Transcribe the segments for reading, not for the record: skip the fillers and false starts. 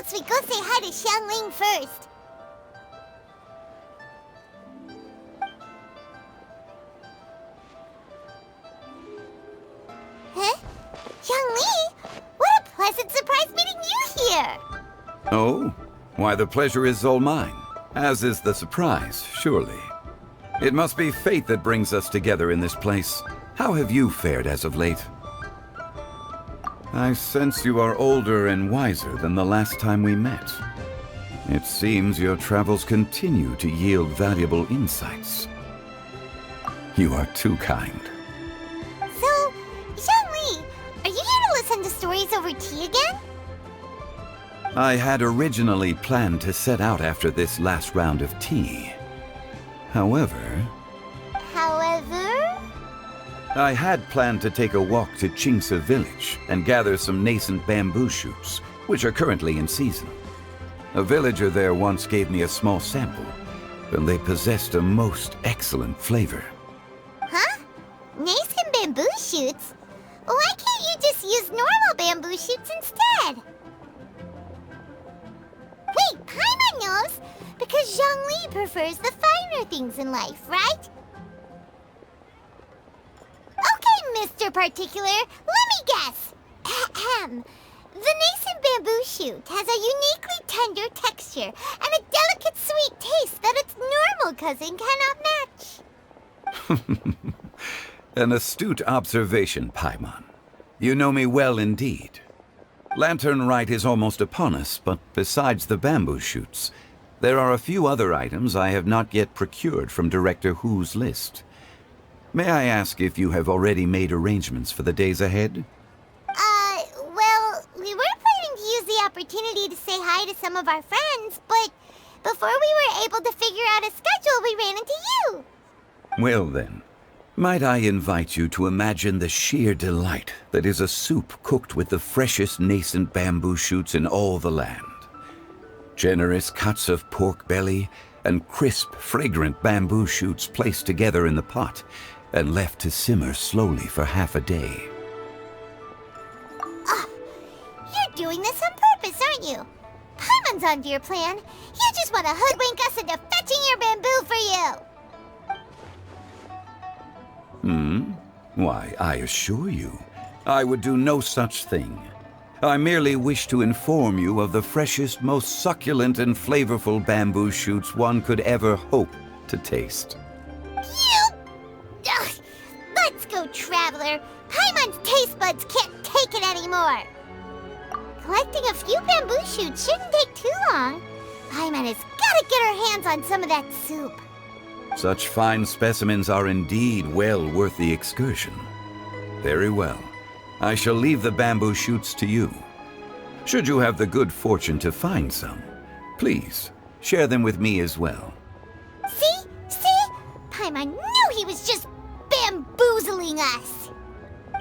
suggest we go say hi to Xiangling first. Huh? Xiangling? What a pleasant surprise meeting you here! Oh? Why, the pleasure is all mine. As is the surprise, surely. It must be fate that brings us together in this place. How have you fared as of late? I sense you are older and wiser than the last time we met. It seems your travels continue to yield valuable insights. You are too kind. So, Xiangling, are you here to listen to stories over tea again? I had originally planned to set out after this last round of tea. However, I had planned to take a walk to Chimes village and gather some nascent bamboo shoots, which are currently in season. A villager there once gave me a small sample, and they possessed a most excellent flavor. Huh? Nascent bamboo shoots? Why can't you just use normal bamboo shoots instead? Wait, Paimon knows! Because Zhongli prefers the finer things in life, right? Okay, Mr. Particular, let me guess. Ahem. The nascent bamboo shoot has a uniquely tender texture and a delicate sweet taste that its normal cousin cannot match. An astute observation, Paimon. You know me well indeed. Lantern Rite is almost upon us, but besides the bamboo shoots, there are a few other items I have not yet procured from Director Hu's list. May I ask if you have already made arrangements for the days ahead? Well, we were planning to use the opportunity to say hi to some of our friends, but before we were able to figure out a schedule, we ran into you. Well then, might I invite you to imagine the sheer delight that is a soup cooked with the freshest nascent bamboo shoots in all the land. Generous cuts of pork belly and crisp, fragrant bamboo shoots placed together in the pot and left to simmer slowly for half a day. You're doing this on purpose, aren't you? Paimon's onto your plan. You just want to hoodwink us into fetching your bamboo for you. Why, I assure you, I would do no such thing. I merely wish to inform you of the freshest, most succulent and flavorful bamboo shoots one could ever hope to taste. Ugh. Let's go, Traveler. Paimon's taste buds can't take it anymore. Collecting a few bamboo shoots shouldn't take too long. Paimon has got to get her hands on some of that soup. Such fine specimens are indeed well worth the excursion. Very well. I shall leave the bamboo shoots to you. Should you have the good fortune to find some, please share them with me as well. See? Paimon knew he was just bamboozling us.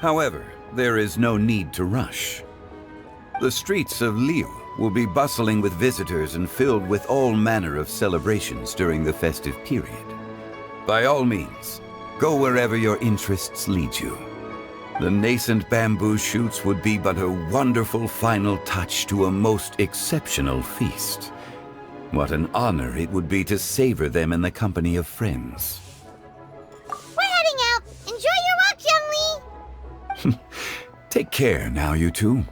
However, there is no need to rush. The streets of Liyue will be bustling with visitors and filled with all manner of celebrations during the festive period. By all means, go wherever your interests lead you. The nascent bamboo shoots would be but a wonderful final touch to a most exceptional feast. What an honor it would be to savor them in the company of friends. We're heading out. Enjoy your walk, Youngly. Take care now, you two.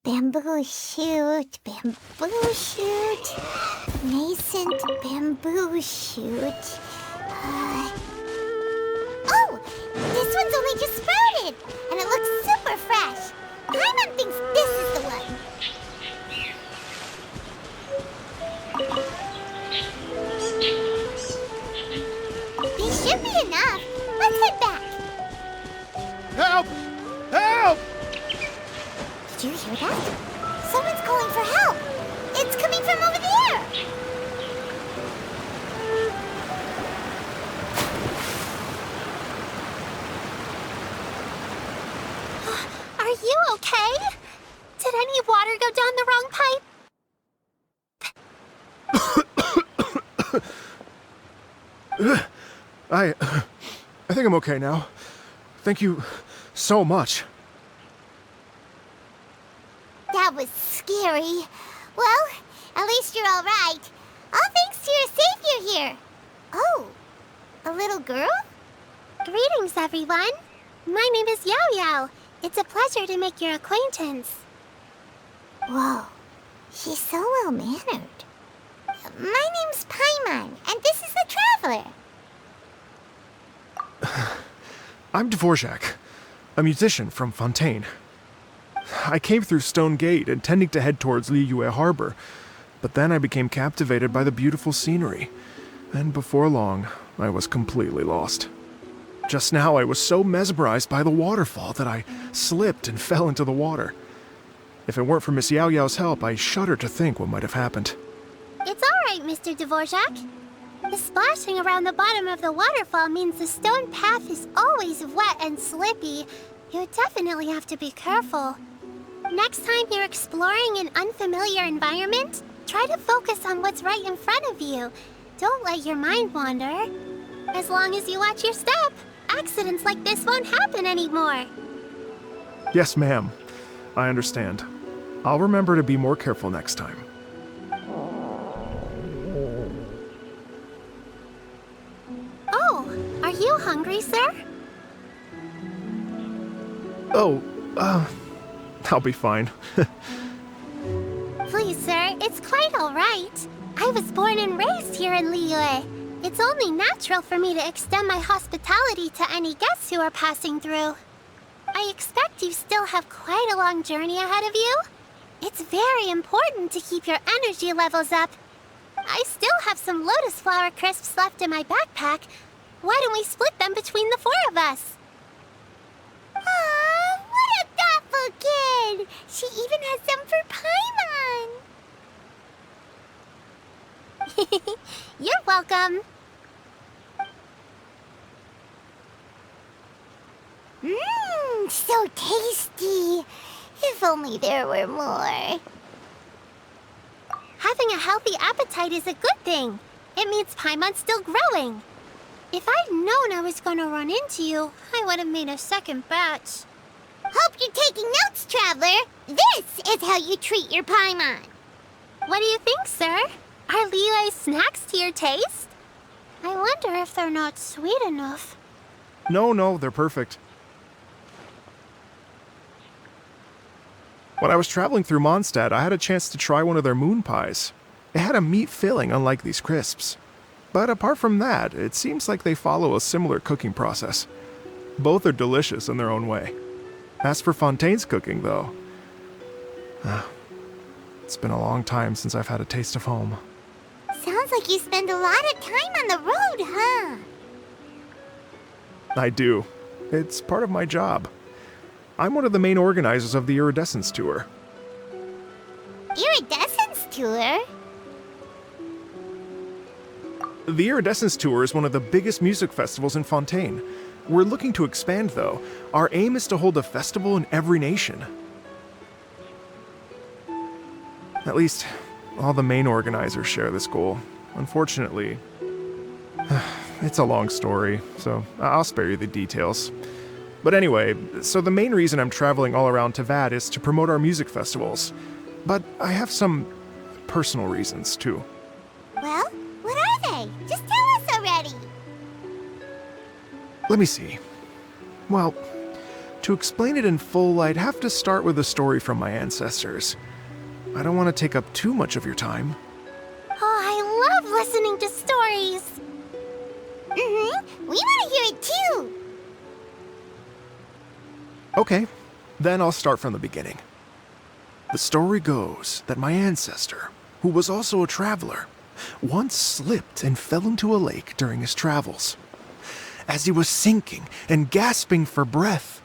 Bamboo shoot, nascent bamboo shoot. Oh, this one's only just sprouted, and it looks super fresh. Paimon thinks this is the one. These should be enough. Let's head back. Help! Help! Did you hear that? Someone's calling for help. It's coming from over there. Are you okay? Did any water go down the wrong pipe? I think I'm okay now. Thank you so much. That was scary. Well, at least you're all right. All thanks to your savior here. Oh, a little girl? Greetings, everyone. My name is Yao Yao. It's a pleasure to make your acquaintance. Whoa, she's so well-mannered. My name's Paimon, and this is the Traveler. I'm Dvorak, a musician from Fontaine. I came through Stone Gate intending to head towards Liyue Harbor, but then I became captivated by the beautiful scenery, and before long, I was completely lost. Just now, I was so mesmerized by the waterfall that I slipped and fell into the water. If it weren't for Miss Yao Yao's help, I shudder to think what might have happened. It's all right, Mr. Dvorak. The splashing around the bottom of the waterfall means the stone path is always wet and slippy. You definitely have to be careful. Next time you're exploring an unfamiliar environment, try to focus on what's right in front of you. Don't let your mind wander. As long as you watch your step, accidents like this won't happen anymore. Yes, ma'am. I understand. I'll remember to be more careful next time. Oh, are you hungry, sir? Oh, I'll be fine. Please, sir, it's quite all right. I was born and raised here in Liyue. It's only natural for me to extend my hospitality to any guests who are passing through. I expect you still have quite a long journey ahead of you. It's very important to keep your energy levels up. I still have some lotus flower crisps left in my backpack. Why don't we split them between the 4 of us? Aw, what a thoughtful kid! She even has some for Paimon! You're welcome. Mmm, so tasty. If only there were more. Having a healthy appetite is a good thing. It means Paimon's still growing. If I'd known I was gonna run into you, I would have made a second batch. Hope you're taking notes, Traveler. This is how you treat your Paimon. What do you think, sir? Are Liyue's snacks to your taste? I wonder if they're not sweet enough. No, they're perfect. When I was traveling through Mondstadt, I had a chance to try one of their moon pies. It had a meat filling, unlike these crisps. But apart from that, it seems like they follow a similar cooking process. Both are delicious in their own way. As for Fontaine's cooking, though, it's been a long time since I've had a taste of home. Sounds like you spend a lot of time on the road, huh? I do. It's part of my job. I'm one of the main organizers of the Iridescence Tour. Iridescence Tour? The Iridescence Tour is one of the biggest music festivals in Fontaine. We're looking to expand, though. Our aim is to hold a festival in every nation. At least, all the main organizers share this goal. Unfortunately, it's a long story, so I'll spare you the details. But anyway, so the main reason I'm traveling all around Tavad is to promote our music festivals. But I have some personal reasons, too. Well, what are they? Just tell us already. Let me see. Well, to explain it in full, I'd have to start with a story from my ancestors. I don't want to take up too much of your time. Oh, I love listening to stories. We want to hear it too. Okay, then I'll start from the beginning. The story goes that my ancestor, who was also a traveler, once slipped and fell into a lake during his travels. As he was sinking and gasping for breath,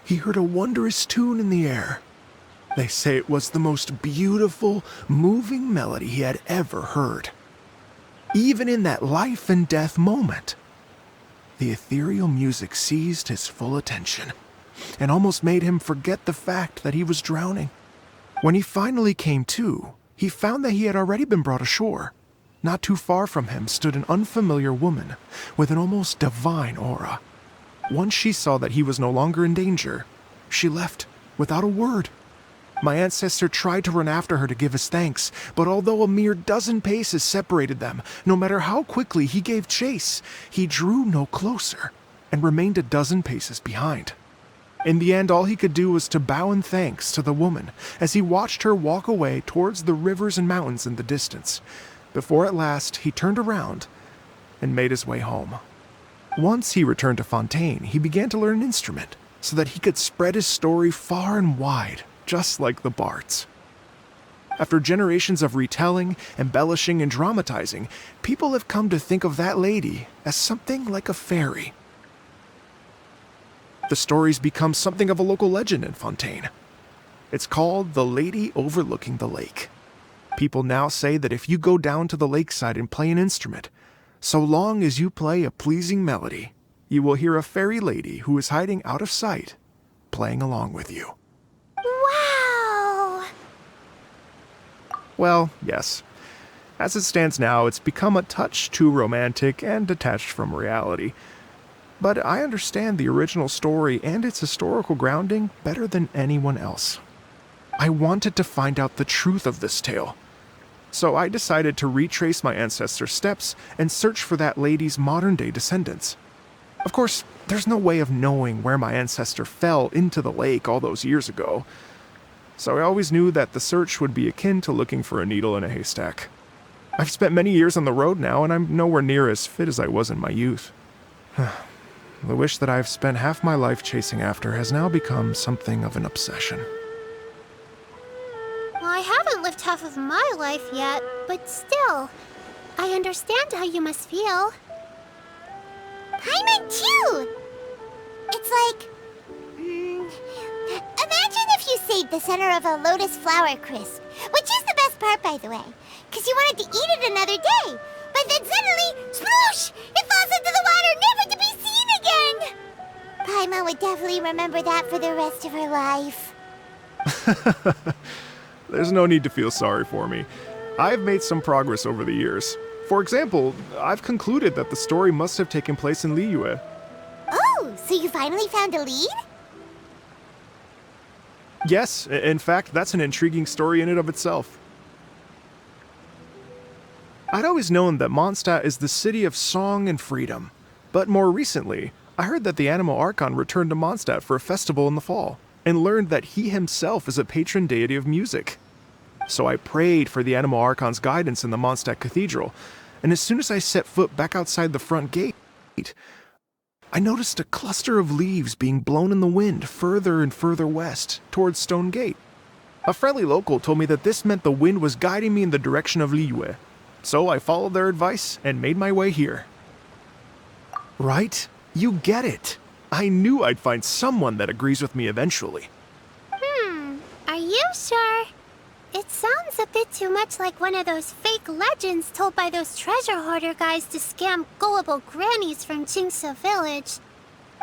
he heard a wondrous tune in the air. They say it was the most beautiful, moving melody he had ever heard. Even in that life and death moment, the ethereal music seized his full attention and almost made him forget the fact that he was drowning. When he finally came to, he found that he had already been brought ashore. Not too far from him stood an unfamiliar woman with an almost divine aura. Once she saw that he was no longer in danger, she left without a word. My ancestor tried to run after her to give his thanks, but although a mere dozen paces separated them, no matter how quickly he gave chase, he drew no closer and remained a dozen paces behind. In the end, all he could do was to bow in thanks to the woman as he watched her walk away towards the rivers and mountains in the distance, before at last he turned around and made his way home. Once he returned to Fontaine, he began to learn an instrument so that he could spread his story far and wide, just like the bards. After generations of retelling, embellishing, and dramatizing, people have come to think of that lady as something like a fairy. The story's become something of a local legend in Fontaine. It's called The Lady Overlooking the Lake. People now say that if you go down to the lakeside and play an instrument, so long as you play a pleasing melody, you will hear a fairy lady who is hiding out of sight, playing along with you. Wow! Well, yes. As it stands now, it's become a touch too romantic and detached from reality. But I understand the original story and its historical grounding better than anyone else. I wanted to find out the truth of this tale. So I decided to retrace my ancestors' steps and search for that lady's modern-day descendants. Of course, there's no way of knowing where my ancestor fell into the lake all those years ago. So I always knew that the search would be akin to looking for a needle in a haystack. I've spent many years on the road now, and I'm nowhere near as fit as I was in my youth. The wish that I've spent half my life chasing after has now become something of an obsession. Well, I haven't lived half of my life yet, but still, I understand how you must feel. Paimon too! It's like... imagine if you saved the center of a lotus flower crisp, which is the best part, by the way, because you wanted to eat it another day. But then suddenly, sploosh! It falls into the water, never to be seen again! Paimon would definitely remember that for the rest of her life. There's no need to feel sorry for me. I've made some progress over the years. For example, I've concluded that the story must have taken place in Liyue. Oh, so you finally found a lead? Yes, in fact, that's an intriguing story in and of itself. I'd always known that Mondstadt is the city of song and freedom, but more recently, I heard that the Animal Archon returned to Mondstadt for a festival in the fall, and learned that he himself is a patron deity of music. So I prayed for the Animal Archon's guidance in the Mondstadt Cathedral, and as soon as I set foot back outside the front gate, I noticed a cluster of leaves being blown in the wind further and further west, towards Stone Gate. A friendly local told me that this meant the wind was guiding me in the direction of Liyue, so I followed their advice and made my way here. Right? You get it. I knew I'd find someone that agrees with me eventually. Are you sure? It sounds a bit too much like one of those fake legends told by those treasure hoarder guys to scam gullible grannies from Jingsa Village.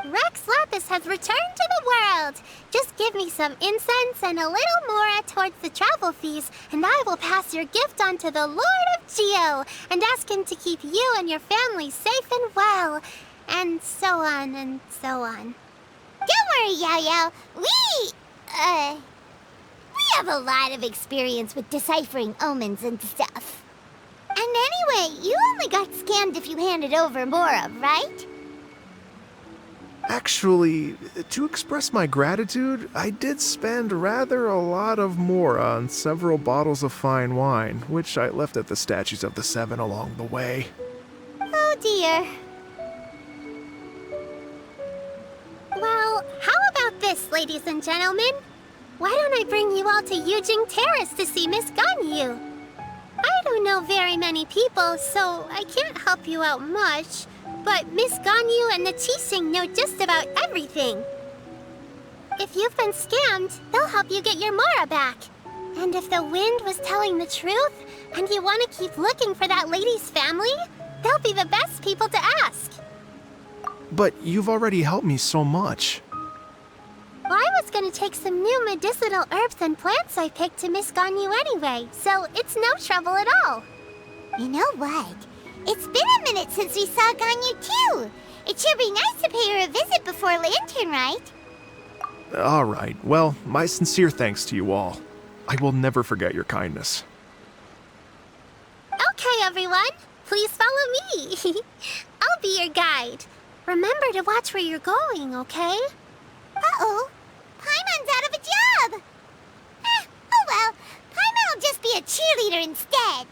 Rex Lapis has returned to the world. Just give me some incense and a little more towards the travel fees, and I will pass your gift on to the Lord of Geo and ask him to keep you and your family safe and well. And so on and so on. Don't worry, Yao Yao. We have a lot of experience with deciphering omens and stuff. And anyway, you only got scammed if you handed over Mora, right? Actually, to express my gratitude, I did spend rather a lot of Mora on several bottles of fine wine, which I left at the Statues of the Seven along the way. Oh dear. Well, how about this, ladies and gentlemen? Why don't I bring you all to Yujing Terrace to see Miss Ganyu? I don't know very many people, so I can't help you out much. But Miss Ganyu and the Qixing know just about everything. If you've been scammed, they'll help you get your Mora back. And if the wind was telling the truth, and you want to keep looking for that lady's family, they'll be the best people to ask. But you've already helped me so much. Well, I was gonna take some new medicinal herbs and plants I picked to Miss Ganyu anyway, so it's no trouble at all. You know what? It's been a minute since we saw Ganyu too. It sure be nice to pay her a visit before Lantern Rite. All right, well, my sincere thanks to you all. I will never forget your kindness. Okay, everyone. Please follow me. I'll be your guide. Remember to watch where you're going, okay? Uh-oh. Paimon's out of a job. Oh well. Paimon will just be a cheerleader instead.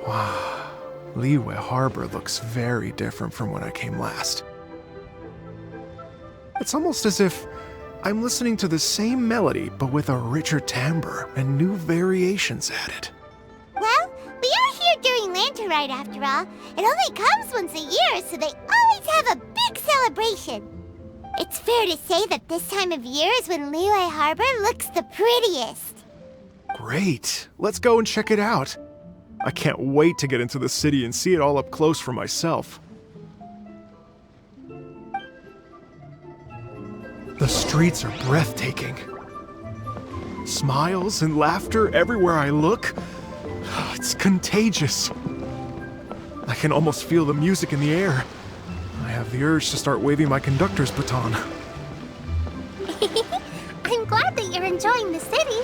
Wow, Liyue Harbor looks very different from when I came last. It's almost as if I'm listening to the same melody, but with a richer timbre and new variations added. Well, we are here during Lantern Rite after all. It only comes once a year, so they always have a big celebration. It's fair to say that this time of year is when Liyue Harbor looks the prettiest. Great, let's go and check it out. I can't wait to get into the city and see it all up close for myself. The streets are breathtaking. Smiles and laughter everywhere I look. It's contagious. I can almost feel the music in the air. I have the urge to start waving my conductor's baton. I'm glad that you're enjoying the city.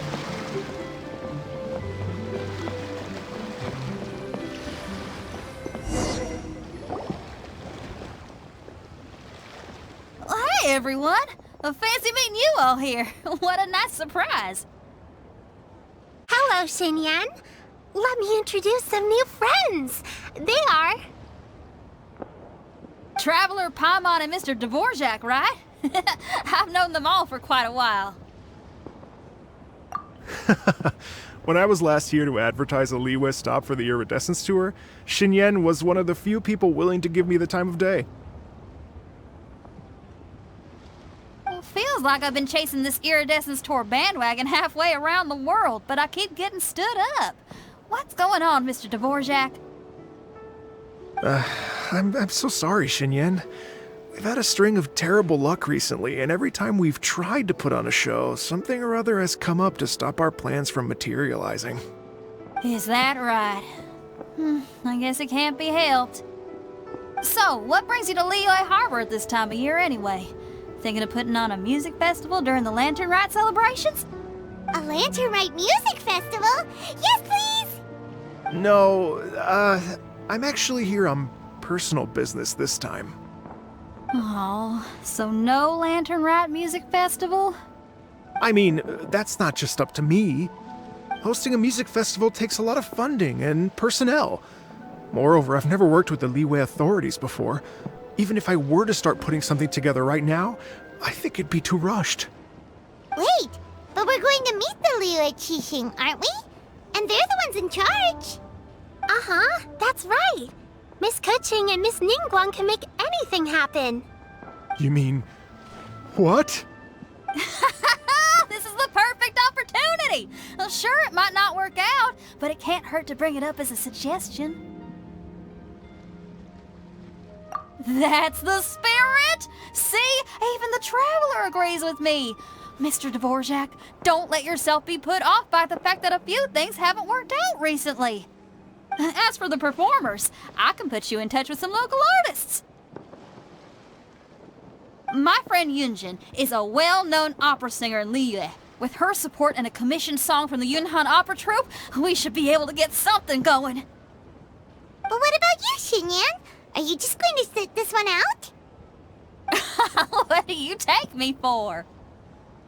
Hey, everyone! Fancy meeting you all here. What a nice surprise. Hello, Xinyan. Let me introduce some new friends. They are... Traveler, Paimon, and Mr. Dvorak, right? I've known them all for quite a while. When I was last here to advertise a Liyue stop for the Iridescence Tour, Xinyan was one of the few people willing to give me the time of day. Feels like I've been chasing this Iridescence Tour bandwagon halfway around the world, but I keep getting stood up. What's going on, Mr. Dvorak? I'm so sorry, Xinyan. We've had a string of terrible luck recently, and every time we've tried to put on a show, something or other has come up to stop our plans from materializing. Is that right? I guess it can't be helped. So, what brings you to Liyue Harbor at this time of year anyway? Thinking of putting on a music festival during the Lantern Rite celebrations? A Lantern Rite music festival? Yes, please! No, I'm actually here on personal business this time. Oh, so no Lantern Rite music festival? I mean, that's not just up to me. Hosting a music festival takes a lot of funding and personnel. Moreover, I've never worked with the Liyue authorities before. Even if I were to start putting something together right now, I think it'd be too rushed. Wait, but we're going to meet the Liyue Qixing, aren't we? And they're the ones in charge. Uh-huh, that's right. Miss Keqing and Miss Ningguang can make anything happen. You mean... what? This is the perfect opportunity! Well, sure, it might not work out, but it can't hurt to bring it up as a suggestion. That's the spirit! See? Even the Traveler agrees with me. Mr. Dvorak, don't let yourself be put off by the fact that a few things haven't worked out recently. As for the performers, I can put you in touch with some local artists. My friend Yunjin is a well-known opera singer in Liyue. With her support and a commissioned song from the Yunhan Opera Troupe, we should be able to get something going. But what about you, Xinyan? Are you just going to sit this one out? What do you take me for?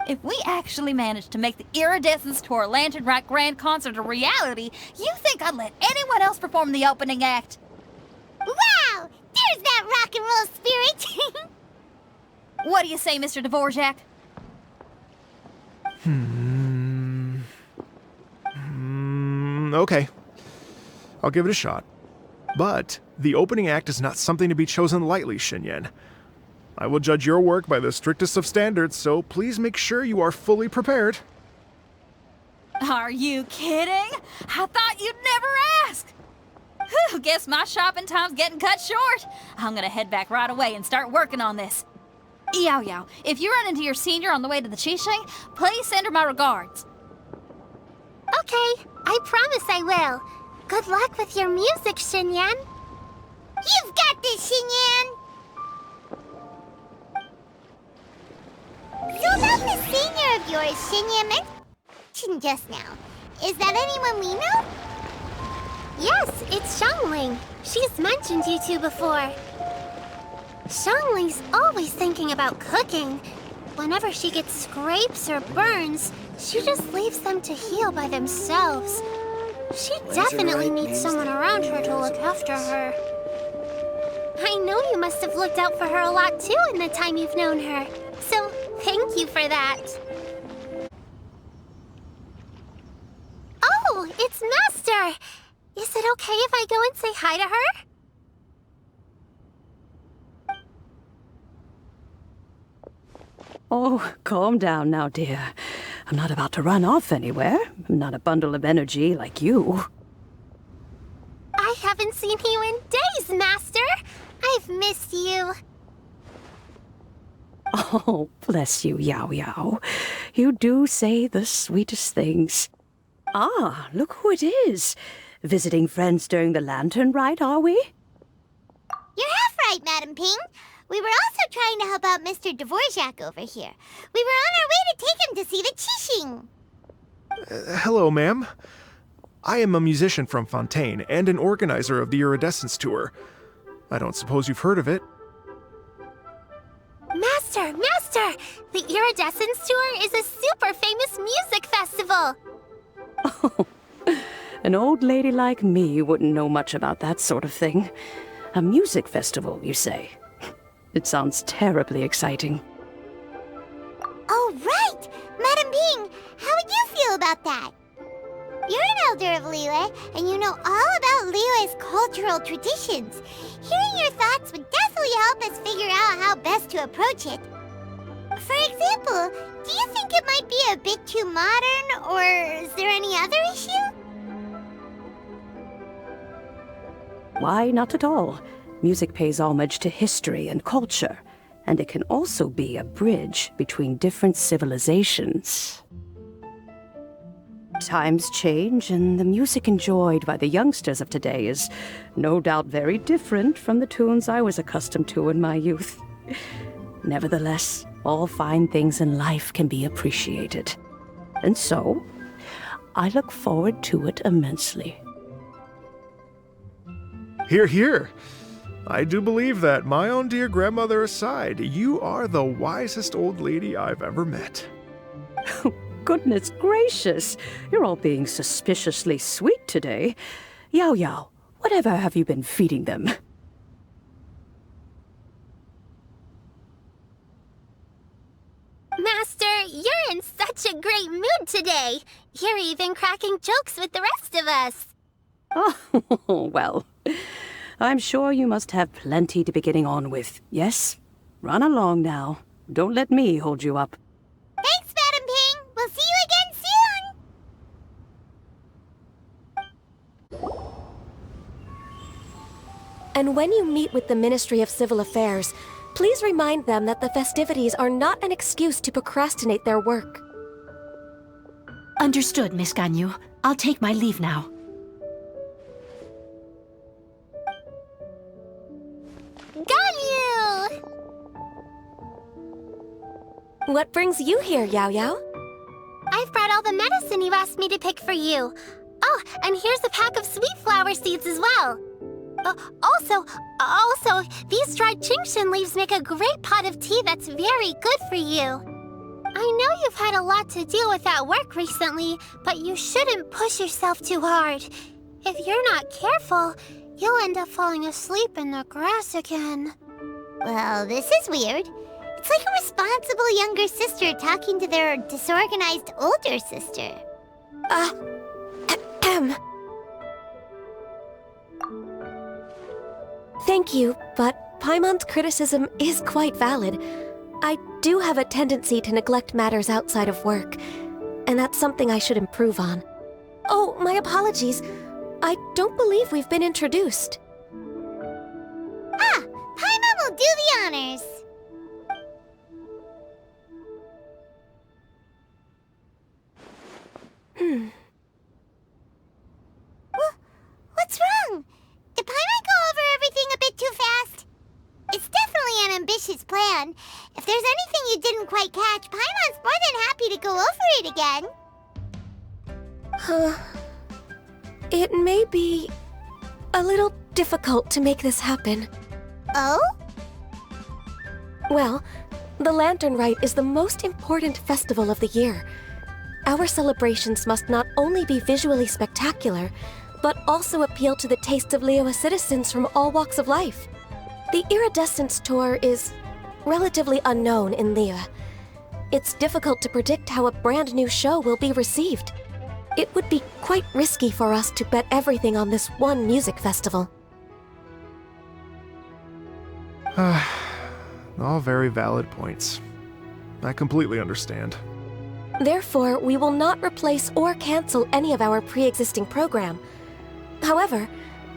If we actually manage to make the Iridescence Tour Lantern Rite Grand Concert a reality, you think I'd let anyone else perform the opening act? Wow! There's that rock and roll spirit! What do you say, Mr. Dvorak? Okay. I'll give it a shot. But the opening act is not something to be chosen lightly, Xinyan. I will judge your work by the strictest of standards, so please make sure you are fully prepared. Are you kidding? I thought you'd never ask. Whew, guess my shopping time's getting cut short. I'm gonna head back right away and start working on this. Yao Yao, if you run into your senior on the way to the Qixing, please send her my regards. Okay, I promise I will. Good luck with your music, Xinyan. You've got this, Xinyan! So about the senior of yours, Xinyan mentioned just now. Is that anyone we know? Yes, it's Xiangling. She's mentioned you two before. Xiangling's always thinking about cooking. Whenever she gets scrapes or burns, she just leaves them to heal by themselves. She definitely needs someone around her to look after her. I know you must have looked out for her a lot too in the time you've known her. So, thank you for that. Oh, it's Master! Is it okay if I go and say hi to her? Oh, calm down now, dear. I'm not about to run off anywhere. I'm not a bundle of energy like you. I haven't seen you in days, Master! I've missed you. Oh, bless you, Yao Yao. You do say the sweetest things. Ah, look who it is. Visiting friends during the Lantern Rite, are we? You're half right, Madame Ping. We were also trying to help out Mr. Dvorak over here. We were on our way to take him to see the Qixing. Hello, ma'am. I am a musician from Fontaine and an organizer of the Iridescence Tour. I don't suppose you've heard of it. Master! The Iridescence Tour is a super famous music festival! Oh, an old lady like me wouldn't know much about that sort of thing. A music festival, you say? It sounds terribly exciting. Oh, right! Madame Ping, how would you feel about that? You're an elder of Liyue, and you know all about Liyue's cultural traditions. Hearing your thoughts would definitely help us figure out how best to approach it. For example, do you think it might be a bit too modern, or is there any other issue? Why, not at all. Music pays homage to history and culture, and it can also be a bridge between different civilizations. Times change, and the music enjoyed by the youngsters of today is no doubt very different from the tunes I was accustomed to in my youth. Nevertheless, all fine things in life can be appreciated. And so, I look forward to it immensely. Hear, hear. I do believe that, my own dear grandmother aside, you are the wisest old lady I've ever met. Goodness gracious, you're all being suspiciously sweet today. Yao Yao, whatever have you been feeding them? Master, you're in such a great mood today. You're even cracking jokes with the rest of us. Oh, well, I'm sure you must have plenty to be getting on with, yes? Run along now. Don't let me hold you up. Thanks, Madame Ping. We'll see you again soon. And when you meet with the Ministry of Civil Affairs, please remind them that the festivities are not an excuse to procrastinate their work. Understood, Miss Ganyu. I'll take my leave now. Ganyu! What brings you here, Yao Yao? I've brought all the medicine you asked me to pick for you. Oh, and here's a pack of sweet flower seeds as well. Also, these dried GENSHIN leaves make a great pot of tea that's very good for you. I know you've had a lot to deal with at work recently, but you shouldn't push yourself too hard. If you're not careful, you'll end up falling asleep in the grass again. Well, this is weird. It's like a responsible younger sister talking to their disorganized older sister. Thank you, but Paimon's criticism is quite valid. I do have a tendency to neglect matters outside of work, and that's something I should improve on. Oh, my apologies. I don't believe we've been introduced. Ah, Paimon will do the honors. his plan. If there's anything you didn't quite catch, Paimon's more than happy to go over it again. It may be a little difficult to make this happen. Oh? Well, the Lantern Rite is the most important festival of the year. Our celebrations must not only be visually spectacular, but also appeal to the tastes of Liyue citizens from all walks of life. The Iridescence Tour is relatively unknown in Liyue. It's difficult to predict how a brand new show will be received. It would be quite risky for us to bet everything on this one music festival. All very valid points. I completely understand. Therefore, we will not replace or cancel any of our pre-existing program. However,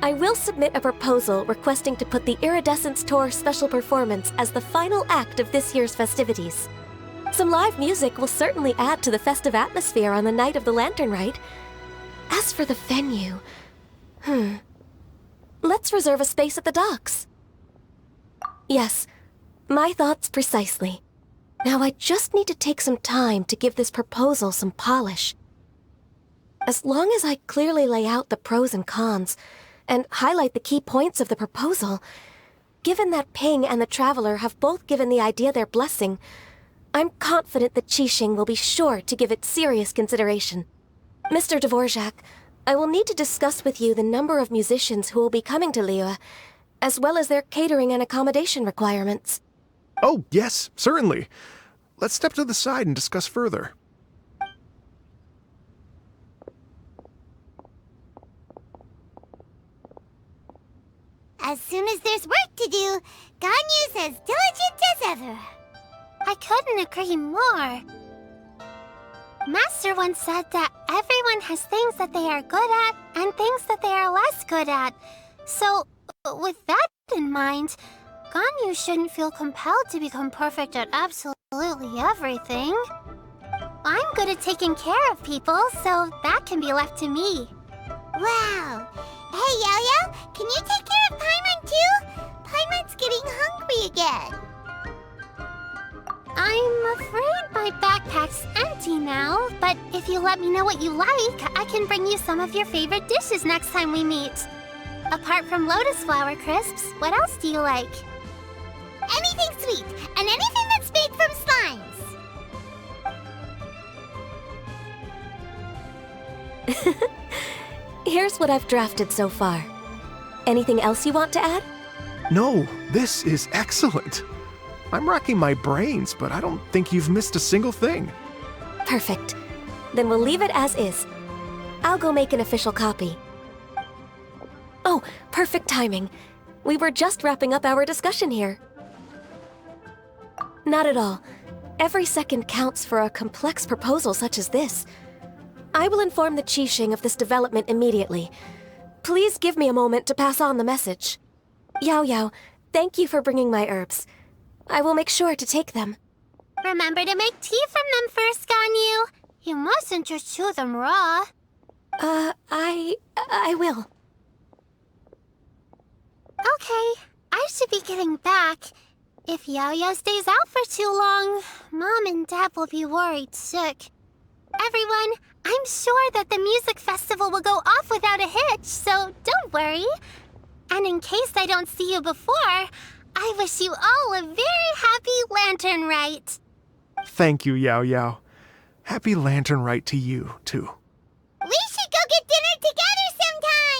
I will submit a proposal requesting to put the Iridescence Tour special performance as the final act of this year's festivities. Some live music will certainly add to the festive atmosphere on the night of the Lantern Rite. As for the venue, let's reserve a space at the docks. Yes, my thoughts precisely. Now I just need to take some time to give this proposal some polish. As long as I clearly lay out the pros and cons, and highlight the key points of the proposal, given that Ping and the Traveler have both given the idea their blessing, I'm confident that Qixing will be sure to give it serious consideration. Mr. Dvorak, I will need to discuss with you the number of musicians who will be coming to Liyue, as well as their catering and accommodation requirements. Oh, yes, certainly. Let's step to the side and discuss further. As soon as there's work to do, Ganyu's as diligent as ever. I couldn't agree more. Master once said that everyone has things that they are good at and things that they are less good at. So, with that in mind, Ganyu shouldn't feel compelled to become perfect at absolutely everything. I'm good at taking care of people, so that can be left to me. Wow! Hey, Yo-Yo, can you take care of Paimon too? Paimon's getting hungry again. I'm afraid my backpack's empty now, but if you let me know what you like, I can bring you some of your favorite dishes next time we meet. Apart from lotus flower crisps, what else do you like? Anything sweet, and anything that's made from slimes. Here's what I've drafted so far. Anything else you want to add? No, this is excellent. I'm racking my brains, but I don't think you've missed a single thing. Perfect. Then we'll leave it as is. I'll go make an official copy. Oh, perfect timing. We were just wrapping up our discussion here. Not at all. Every second counts for a complex proposal such as this. I will inform the Qixing of this development immediately. Please give me a moment to pass on the message. Yao Yao, thank you for bringing my herbs. I will make sure to take them. Remember to make tea from them first, Ganyu. You mustn't just chew them raw. I will. Okay, I should be getting back. If Yao-Yao stays out for too long, Mom and Dad will be worried sick. Everyone, I'm sure that the music festival will go off without a hitch, so don't worry. And in case I don't see you before, I wish you all a very happy Lantern Rite. Thank you, Yao Yao. Happy Lantern Rite to you, too. We should go get dinner together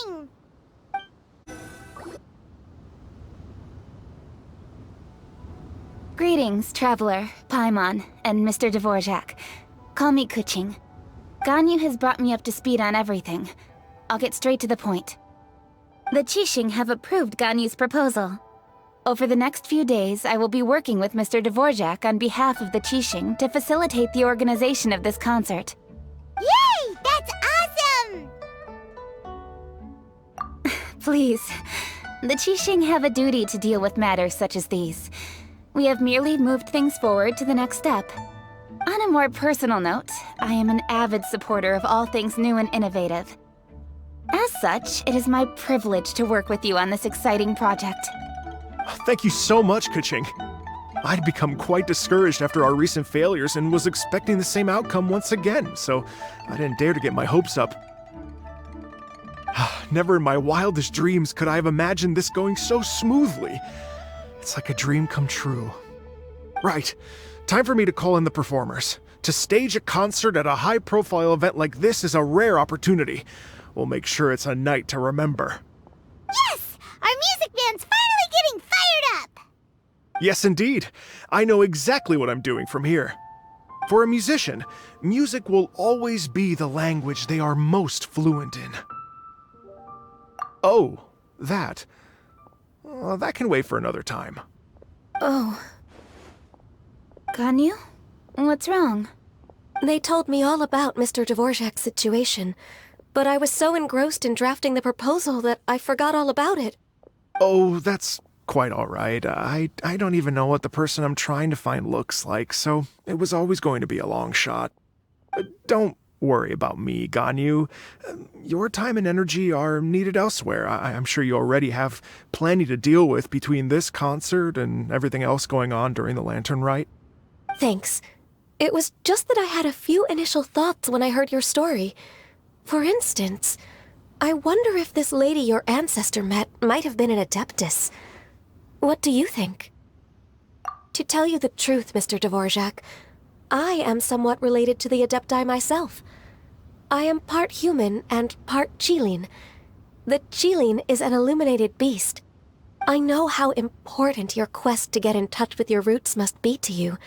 sometime! Greetings, Traveler, Paimon, and Mr. Dvorak. Call me Kuching. Ganyu has brought me up to speed on everything. I'll get straight to the point. The Qixing have approved Ganyu's proposal. Over the next few days, I will be working with Mr. Dvorak on behalf of the Qixing to facilitate the organization of this concert. Yay! That's awesome! Please, the Qixing have a duty to deal with matters such as these. We have merely moved things forward to the next step. On a more personal note, I am an avid supporter of all things new and innovative. As such, it is my privilege to work with you on this exciting project. Thank you so much, Kuching. I'd become quite discouraged after our recent failures and was expecting the same outcome once again, so I didn't dare to get my hopes up. Never in my wildest dreams could I have imagined this going so smoothly. It's like a dream come true. Right, time for me to call in the performers. To stage a concert at a high-profile event like this is a rare opportunity. We'll make sure it's a night to remember. Yes! Our music band's finally getting fired up! Yes, indeed. I know exactly what I'm doing from here. For a musician, music will always be the language they are most fluent in. Oh, that. That can wait for another time. Oh. Ganyu? What's wrong? They told me all about Mr. Dvorak's situation, but I was so engrossed in drafting the proposal that I forgot all about it. Oh, that's quite all right. I don't even know what the person I'm trying to find looks like, so it was always going to be a long shot. Don't worry about me, Ganyu. Your time and energy are needed elsewhere. I'm sure you already have plenty to deal with between this concert and everything else going on during the Lantern Rite. Thanks. It was just that I had a few initial thoughts when I heard your story. For instance, I wonder if this lady your ancestor met might have been an Adeptus. What do you think? To tell you the truth, Mr. Dvorak, I am somewhat related to the Adepti myself. I am part human and part Qilin. The Qilin is an illuminated beast. I know how important your quest to get in touch with your roots must be to you,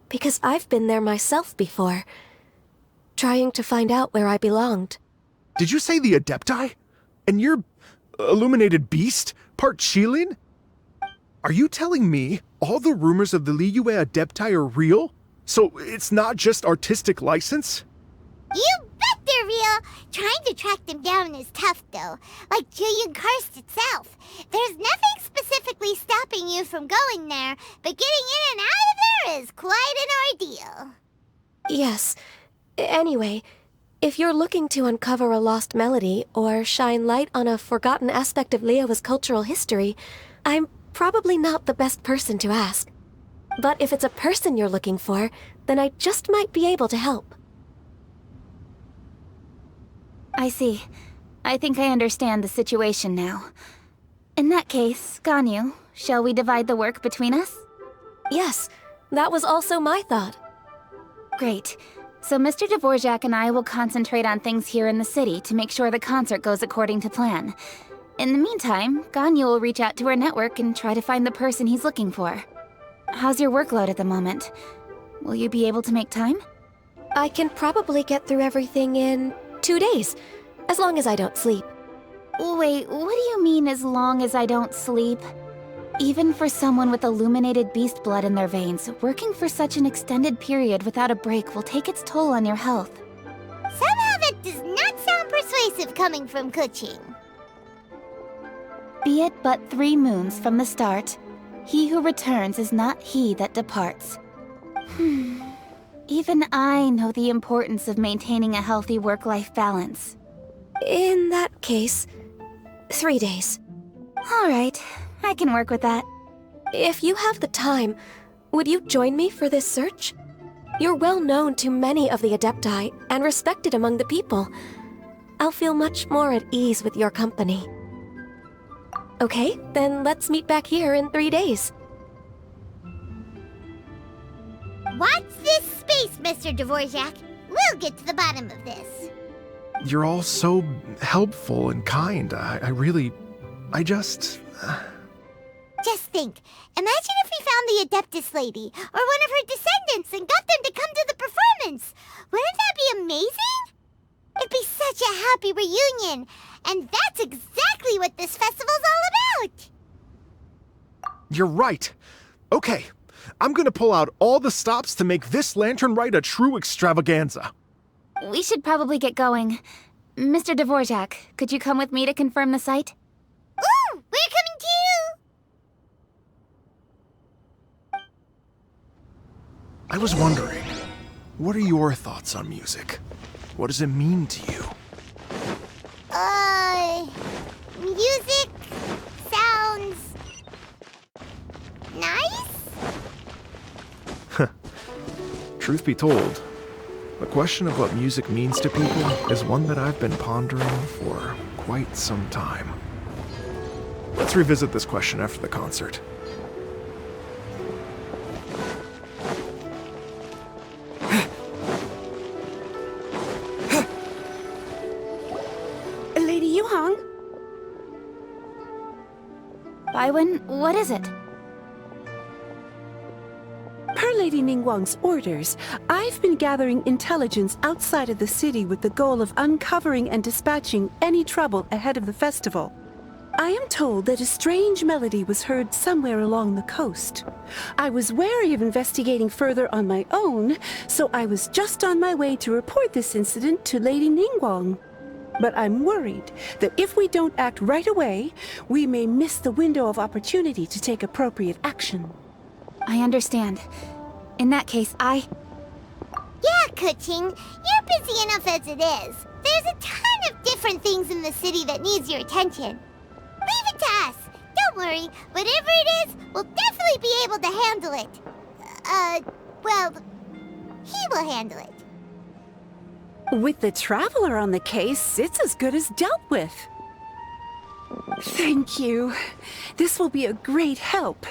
because I've been there myself before, trying to find out where I belonged. Did you say the Adepti? And you're illuminated beast? Part Qilin? Are you telling me all the rumors of the Liyue Adepti are real? So it's not just artistic license? You bet they're real! Trying to track them down is tough, though. Like Julian Karst itself. There's nothing specifically stopping you from going there, but getting in and out of there is quite an ordeal. Yes. Anyway, if you're looking to uncover a lost melody or shine light on a forgotten aspect of Liyue's cultural history, I'm probably not the best person to ask. But if it's a person you're looking for, then I just might be able to help. I see. I think I understand the situation now. In that case, Ganyu, shall we divide the work between us? Yes, that was also my thought. Great. So Mr. Dvorak and I will concentrate on things here in the city to make sure the concert goes according to plan. In the meantime, Ganyu will reach out to her network and try to find the person he's looking for. How's your workload at the moment? Will you be able to make time? I can probably get through everything in 2 days, as long as I don't sleep. Wait, what do you mean as long as I don't sleep? Even for someone with illuminated beast blood in their veins, working for such an extended period without a break will take its toll on your health. Somehow that does not sound persuasive coming from Kuching. Be it but 3 moons from the start, he who returns is not he that departs. Even I know the importance of maintaining a healthy work-life balance. In that case, 3 days. Alright, I can work with that. If you have the time, would you join me for this search? You're well known to many of the Adepti and respected among the people. I'll feel much more at ease with your company. Okay, then let's meet back here in 3 days. Watch this space, Mr. Dvorak. We'll get to the bottom of this. You're all so helpful and kind. Just think, imagine if we found the Adeptus lady, or one of her descendants, and got them to come to the performance. Wouldn't that be amazing? It'd be such a happy reunion, and that's exactly what this festival's all about. You're right. Okay, I'm gonna pull out all the stops to make this Lantern Rite a true extravaganza. We should probably get going. Mr. Dvorak, could you come with me to confirm the site? Ooh, we're coming too! I was wondering, what are your thoughts on music? What does it mean to you? Music sounds nice? Truth be told, the question of what music means to people is one that I've been pondering for quite some time. Let's revisit this question after the concert. Lady Yuhang? Baiwen, what is it? Per Lady Ningguang's orders, I've been gathering intelligence outside of the city with the goal of uncovering and dispatching any trouble ahead of the festival. I am told that a strange melody was heard somewhere along the coast. I was wary of investigating further on my own, so I was just on my way to report this incident to Lady Ningguang. But I'm worried that if we don't act right away, we may miss the window of opportunity to take appropriate action. I understand. In that case, Yeah, Kuching, you're busy enough as it is. There's a ton of different things in the city that needs your attention. Leave it to us. Don't worry, whatever it is, we'll definitely be able to handle it. Well, he will handle it. With the Traveler on the case, it's as good as dealt with. Thank you. This will be a great help.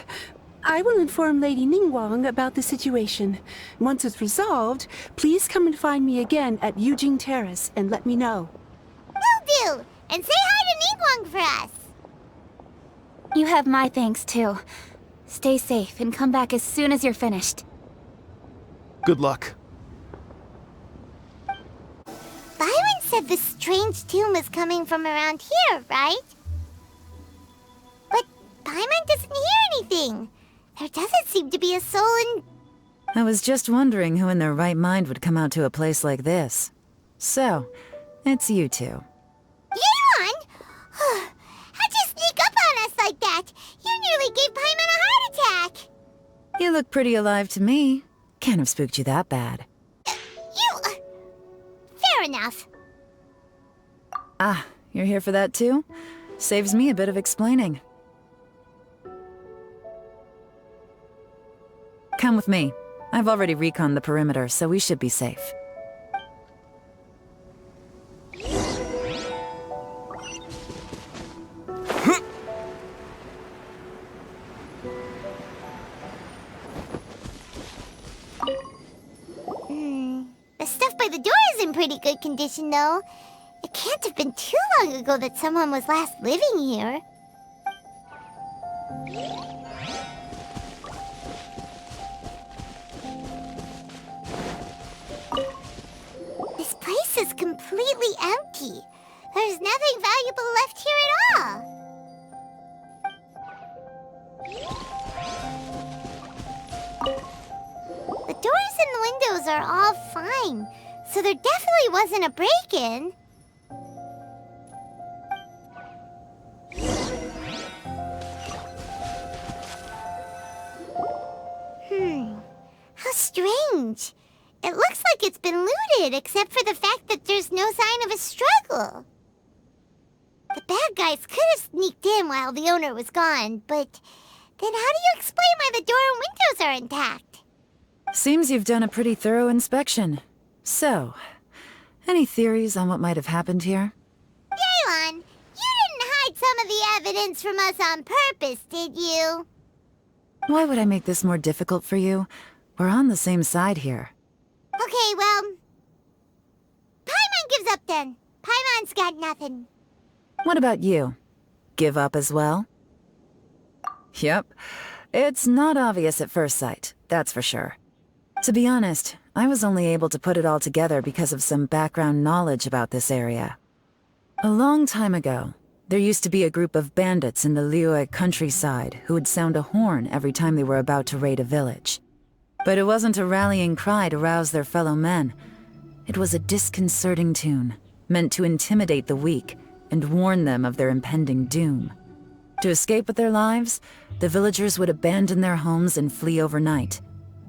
I will inform Lady Ningguang about the situation. Once it's resolved, please come and find me again at Yujing Terrace and let me know. Will do! And say hi to Ningguang for us! you have my thanks too. Stay safe and come back as soon as you're finished. Good luck. Byron said this strange tune was coming from around here, right? But Paimon doesn't hear anything. There doesn't seem to be a soul in... I was just wondering who in their right mind would come out to a place like this. So, it's you two. Yeon! How'd you sneak up on us like that? You nearly gave Paimon a heart attack! You look pretty alive to me. Can't have spooked you that bad. Fair enough. Ah, you're here for that too? Saves me a bit of explaining. Come with me. I've already reconned the perimeter, so we should be safe. The stuff by the door is in pretty good condition, though. It can't have been too long ago that someone was last living here. This place is completely empty. There's nothing valuable left here at all. The doors and the windows are all fine, so there definitely wasn't a break-in. How strange. It looks like it's been looted, except for the fact that there's no sign of a struggle. The bad guys could have sneaked in while the owner was gone, but then how do you explain why the door and windows are intact? Seems you've done a pretty thorough inspection. So, any theories on what might have happened here? Daylon, you didn't hide some of the evidence from us on purpose, did you? Why would I make this more difficult for you? We're on the same side here. Okay, well... Paimon gives up then. Paimon's got nothing. What about you? Give up as well? Yep. It's not obvious at first sight, that's for sure. To be honest, I was only able to put it all together because of some background knowledge about this area. A long time ago, there used to be a group of bandits in the Liyue countryside who would sound a horn every time they were about to raid a village. But it wasn't a rallying cry to rouse their fellow men. It was a disconcerting tune, meant to intimidate the weak and warn them of their impending doom. To escape with their lives, the villagers would abandon their homes and flee overnight,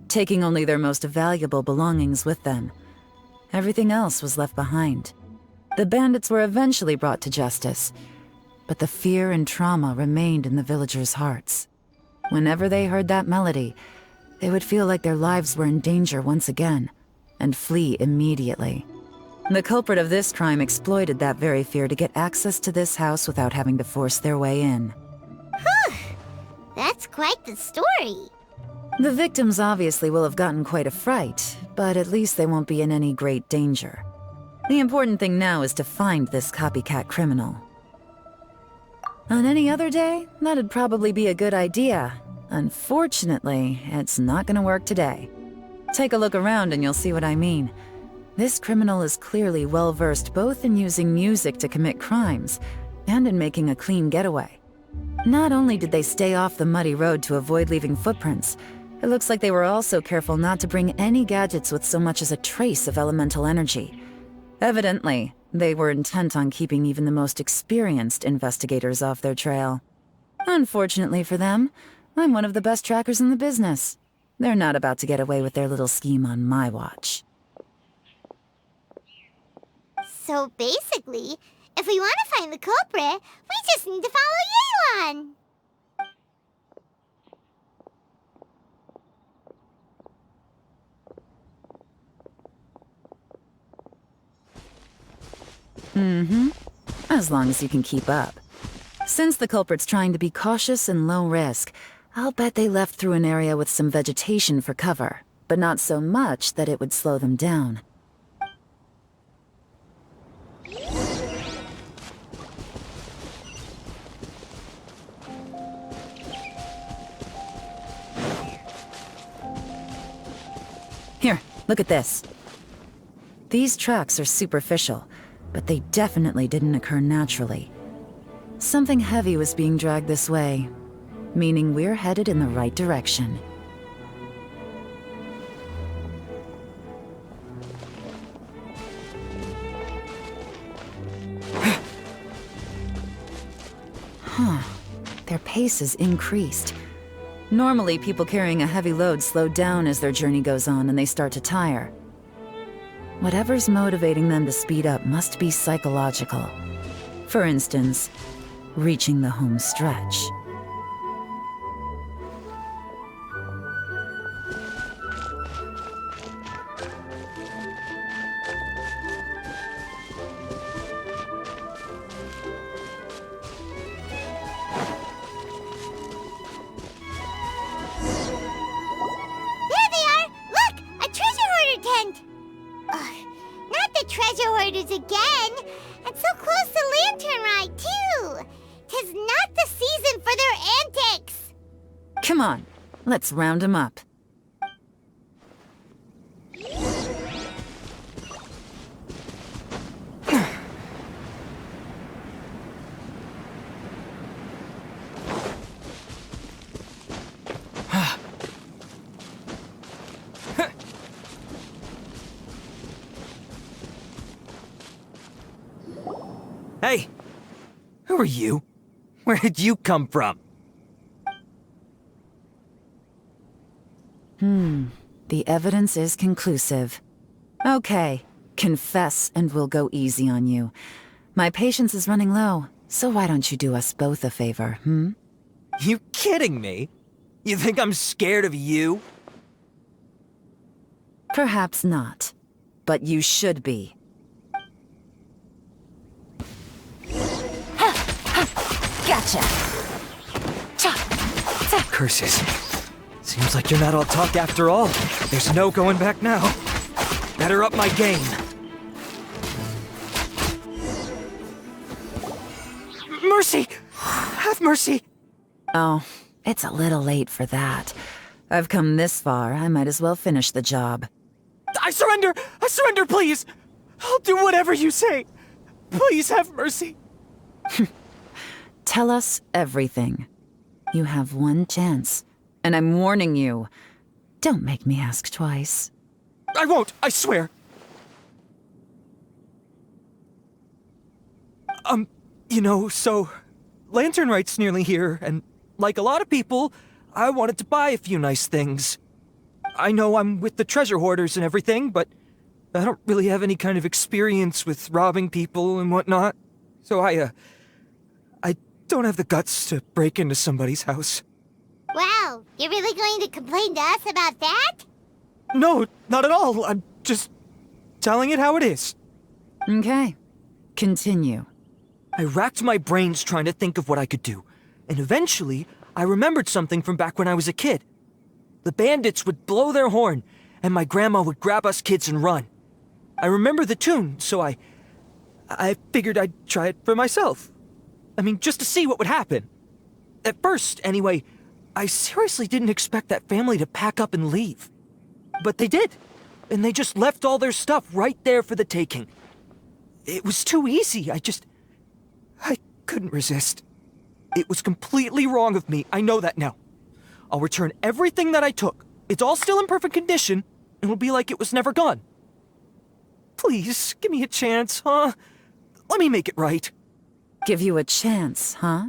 taking only their most valuable belongings with them. Everything else was left behind. The bandits were eventually brought to justice, but the fear and trauma remained in the villagers' hearts. Whenever they heard that melody, they would feel like their lives were in danger once again, and flee immediately. The culprit of this crime exploited that very fear to get access to this house without having to force their way in. That's quite the story. The victims obviously will have gotten quite a fright, but at least they won't be in any great danger. The important thing now is to find this copycat criminal. On any other day, that'd probably be a good idea. Unfortunately, it's not gonna work today. Take a look around and you'll see what I mean. This criminal is clearly well-versed both in using music to commit crimes and in making a clean getaway. Not only did they stay off the muddy road to avoid leaving footprints, it looks like they were also careful not to bring any gadgets with so much as a trace of elemental energy. Evidently, they were intent on keeping even the most experienced investigators off their trail. Unfortunately for them, I'm one of the best trackers in the business. They're not about to get away with their little scheme on my watch. So basically, if we want to find the culprit, we just need to follow Yelan. As long as you can keep up. Since the culprit's trying to be cautious and low risk, I'll bet they left through an area with some vegetation for cover, but not so much that it would slow them down. Here, look at this. These tracks are superficial, but they definitely didn't occur naturally. Something heavy was being dragged this way, meaning we're headed in the right direction. Their pace is increased. Normally, people carrying a heavy load slow down as their journey goes on and they start to tire. Whatever's motivating them to speed up must be psychological. For instance, reaching the home stretch. There they are! Look! A treasure hoarder tent! Ugh, not the treasure hoarders again! And so close to Lantern Rite, too! 'Tis not the season for their antics! Come on, let's round them up. Hey! Who are you? Where did you come from? The evidence is conclusive. Okay, confess and we'll go easy on you. My patience is running low, so why don't you do us both a favor, You kidding me? You think I'm scared of you? Perhaps not, but you should be. Gotcha! Curses. Seems like you're not all talk after all. There's no going back now. Better up my game. Mercy! Have mercy! Oh, it's a little late for that. I've come this far, I might as well finish the job. I surrender! I surrender, please! I'll do whatever you say. Please have mercy. Tell us everything. You have one chance, and I'm warning you. Don't make me ask twice. I won't, I swear. So Lantern Rite's nearly here, and like a lot of people, I wanted to buy a few nice things. I know I'm with the treasure hoarders and everything, but I don't really have any kind of experience with robbing people and whatnot. So I don't have the guts to break into somebody's house. Wow, You're really going to complain to us about that? No, not at all. I'm just telling it how it is. Okay. Continue. I racked my brains trying to think of what I could do, and eventually, I remembered something from back when I was a kid. The bandits would blow their horn, and my grandma would grab us kids and run. I remember the tune, so I figured I'd try it for myself. I mean, just to see what would happen. At first, anyway, I seriously didn't expect that family to pack up and leave. But they did, and they just left all their stuff right there for the taking. It was too easy. I couldn't resist. It was completely wrong of me. I know that now. I'll return everything that I took. It's all still in perfect condition, and it'll be like it was never gone. Please, give me a chance, huh? Let me make it right. Give you a chance, huh?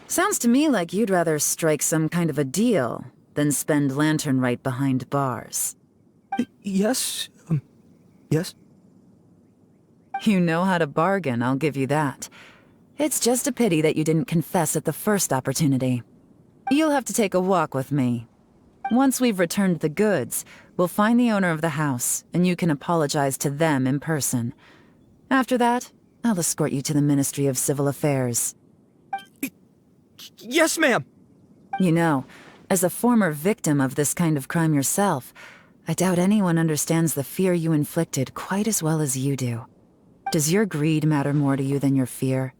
Sounds to me like you'd rather strike some kind of a deal than spend Lantern Rite behind bars. Yes? Yes? You know how to bargain, I'll give you that. It's just a pity that you didn't confess at the first opportunity. You'll have to take a walk with me. Once we've returned the goods, we'll find the owner of the house, and you can apologize to them in person. After that, I'll escort you to the Ministry of Civil Affairs. Yes, ma'am! You know, as a former victim of this kind of crime yourself, I doubt anyone understands the fear you inflicted quite as well as you do. Does your greed matter more to you than your fear?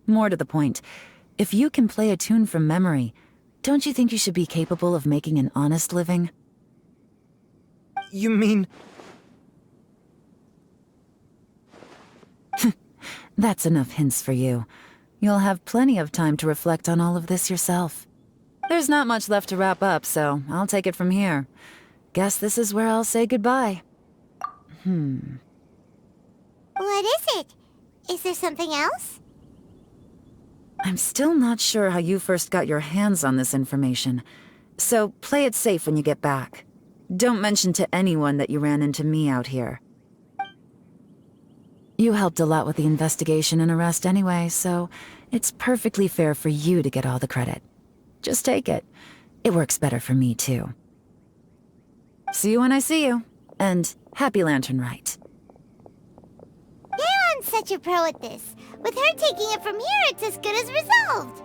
More to the point, if you can play a tune from memory, don't you think you should be capable of making an honest living? You mean... That's enough hints for you. You'll have plenty of time to reflect on all of this yourself. There's not much left to wrap up, so I'll take it from here. Guess this is where I'll say goodbye. What is it? Is there something else? I'm still not sure how you first got your hands on this information, so play it safe when you get back. Don't mention to anyone that you ran into me out here. You helped a lot with the investigation and arrest anyway, so it's perfectly fair for you to get all the credit. Just take it. It works better for me, too. See you when I see you, and happy Lantern Rite. Leon's such a pro at this. With her taking it from here, it's as good as resolved.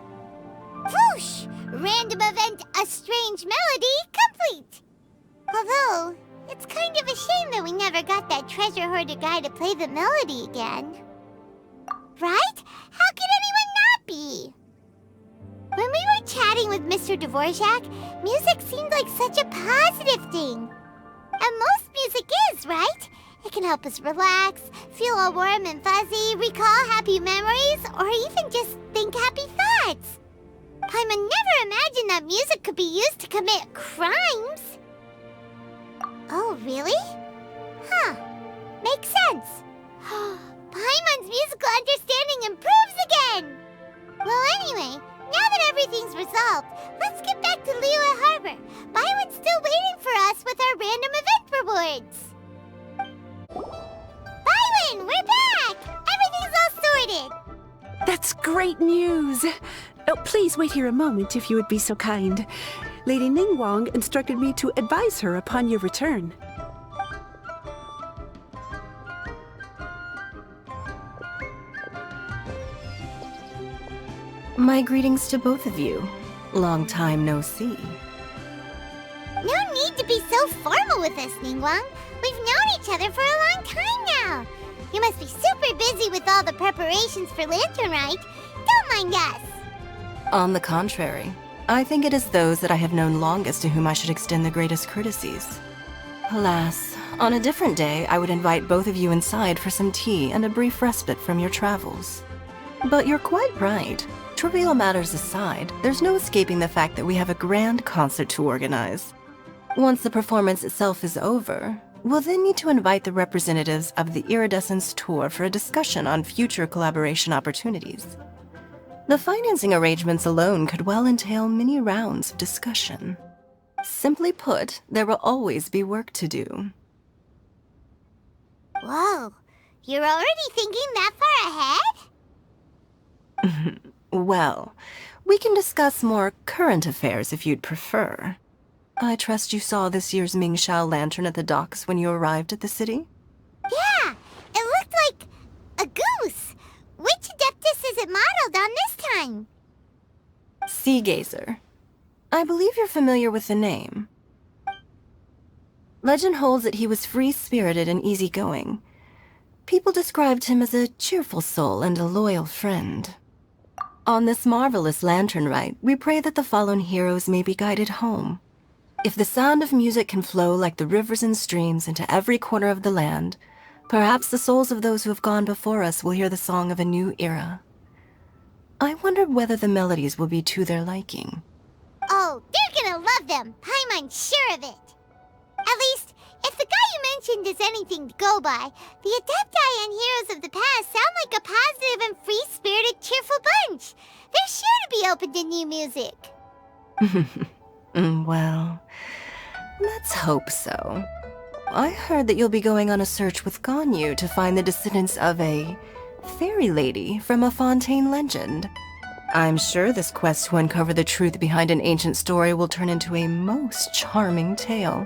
Whoosh! Random event, a strange melody, complete! Although, it's kind of a shame that we never got that treasure hoarder guy to play the melody again. Right? How could anyone not be? When we were chatting with Mr. Dvorak, music seemed like such a positive thing. And most music is, right? It can help us relax, feel all warm and fuzzy, recall happy memories, or even just think happy thoughts. Paimon never imagined that music could be used to commit crimes. Oh, really? Huh. Makes sense. Paimon's musical understanding improves again! Well, anyway, now that everything's resolved, let's get back to Liyue Harbor. Byron's still waiting for us with our random event rewards. Byron, we're back! Everything's all sorted! That's great news! Oh, please wait here a moment if you would be so kind. Lady Ningguang instructed me to advise her upon your return. My greetings to both of you. Long time no see. No need to be so formal with us, Ningguang. We've known each other for a long time now. You must be super busy with all the preparations for Lantern Rite. Don't mind us. On the contrary, I think it is those that I have known longest to whom I should extend the greatest courtesies. Alas, on a different day, I would invite both of you inside for some tea and a brief respite from your travels. But you're quite right. Trivial matters aside, there's no escaping the fact that we have a grand concert to organize. Once the performance itself is over, we'll then need to invite the representatives of the Iridescence Tour for a discussion on future collaboration opportunities. The financing arrangements alone could well entail many rounds of discussion. Simply put, there will always be work to do. Whoa, you're already thinking that far ahead? Well, We can discuss more current affairs if you'd prefer. I trust you saw this year's Mingxiao lantern at the docks when you arrived at the city? Yeah, it looked like a goose. Which Adeptus is it modeled on this time? Sea Gazer. I believe you're familiar with the name. Legend holds that he was free-spirited and easygoing. People described him as a cheerful soul and a loyal friend. On this marvelous Lantern Rite, we pray that the fallen heroes may be guided home. If the sound of music can flow like the rivers and streams into every corner of the land, perhaps the souls of those who have gone before us will hear the song of a new era. I wondered whether the melodies will be to their liking. Oh, they're gonna love them. Paimon's sure of it. At least, if the guy you mentioned is anything to go by, the Adepti and heroes of the past sound like a positive and free-spirited, cheerful bunch. They're sure to be open to new music. Well, let's hope so. I heard that you'll be going on a search with Ganyu to find the descendants of a fairy lady from a Fontaine legend. I'm sure this quest to uncover the truth behind an ancient story will turn into a most charming tale.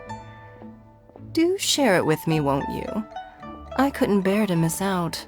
Do share it with me, won't you? I couldn't bear to miss out.